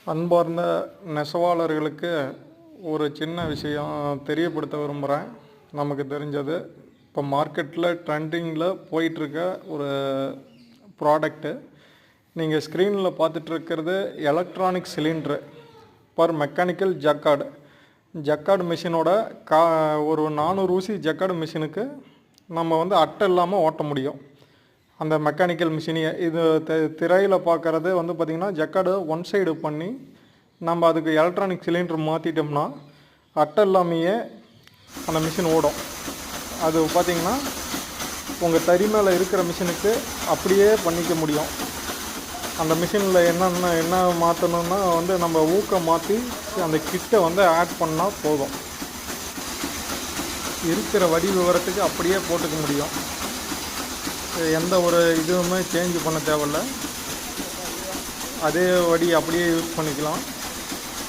அன்பார்ந்த நெசவாளர்களுக்கு ஒரு சின்ன விஷயம் தெரியப்படுத்த விரும்புகிறேன். நமக்கு தெரிஞ்சது இப்போ மார்க்கெட்டில் ட்ரெண்டிங்கில் போயிட்டுருக்க ஒரு ப்ராடக்ட்டு. நீங்கள் ஸ்க்ரீனில் பார்த்துட்ருக்கிறது electronic cylinder for mechanical jacquard மிஷினோட ஒரு 400 ஊசி ஜக்கார்டு மிஷினுக்கு நம்ம அட்டை இல்லாமல் ஓட்ட முடியும். அந்த மெக்கானிக்கல் மிஷினையே இது திரையில் பார்க்குறது பார்த்திங்கன்னா ஜக்கார்டு ஒன் சைடு பண்ணி நம்ம அதுக்கு எலக்ட்ரானிக் சிலிண்டர் மாற்றிட்டோம்னா அட்டை இல்லாமையே அந்த மிஷின் ஓடும். அது பார்த்திங்கன்னா உங்கள் தறி மேலே இருக்கிற மிஷினுக்கு அப்படியே பண்ணிக்க முடியும். அந்த மிஷினில் என்ன மாற்றணுன்னா நம்ம ஊக்கம் மாற்றி அந்த கிட்டை ஆட் பண்ணால் போதும். இருக்கிற வடி விவரத்துக்கு அப்படியே போட்டுக்க முடியும். எந்த ஒரு இதுவுமே சேஞ்ச் பண்ண தேவையில்ல. அதே வடி அப்படியே யூஸ் பண்ணிக்கலாம்.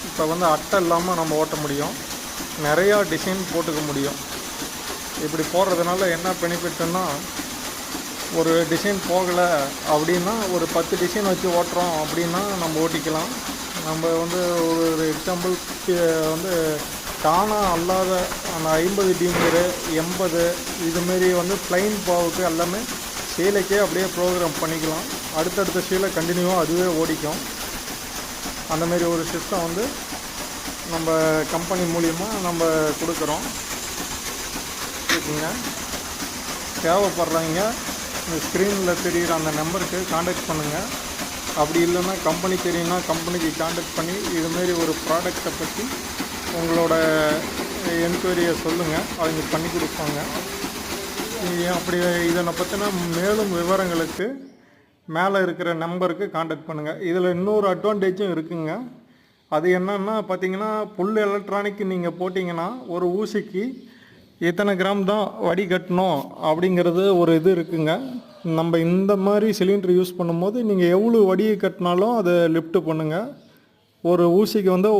இப்போ அட்டை இல்லாமல் நம்ம ஓட்ட முடியும். நிறையா டிசைன் போட்டுக்க முடியும். இப்படி போடுறதுனால என்ன பெனிஃபிட்டுன்னா, ஒரு டிசைன் போகலை அப்படின்னா ஒரு 10 டிசைன் வச்சு ஓட்டுறோம் அப்படின்னா நம்ம ஓட்டிக்கலாம். நம்ம ஒரு எக்ஸாம்பிள் தானாக அல்லாத அந்த 50 டிமீரு 80 இதுமாரி ப்ளைன் பாவுக்கு எல்லாமே சீலைக்கே அப்படியே ப்ரோக்ராம் பண்ணிக்கலாம். அடுத்தடுத்த சீலை கண்டினியூவாக அதுவே ஓடிக்கும். அந்தமாரி ஒரு சிஸ்டம் நம்ம கம்பெனி மூலியமாக நம்ம கொடுக்குறோம். இருக்குங்க. தேவைப்படுறவங்க இந்த ஸ்க்ரீனில் தெரிகிற அந்த நம்பருக்கு காண்டாக்ட் பண்ணுங்கள். அப்படி இல்லைன்னா கம்பெனி தெரியும்னா கம்பெனிக்கு காண்டாக்ட் பண்ணி இதுமாரி ஒரு ப்ராடக்டை பற்றி உங்களோட என்கொயரியை சொல்லுங்கள். அவங்க பண்ணி கொடுப்பாங்க. அப்படி இதனை பற்றின மேலும் விவரங்களுக்கு மேலே இருக்கிற நம்பருக்கு காண்டாக்ட் பண்ணுங்கள். இதில் இன்னொரு அட்வான்டேஜும் இருக்குங்க. அது என்னன்னா பார்த்திங்கன்னா, ஃபுல் எலக்ட்ரானிக் நீங்கள் போட்டிங்கன்னா ஒரு ஊசிக்கு எத்தனை கிராம் தான் வடி கட்டணும் அப்படிங்கிறது ஒரு இது இருக்குங்க. நம்ம இந்த மாதிரி சிலிண்டர் யூஸ் பண்ணும்போது நீங்கள் எவ்வளோ வடியை கட்டினாலும் அதை லிஃப்ட் பண்ணுங்கள். ஒரு ஊசிக்கு 1 கிலோ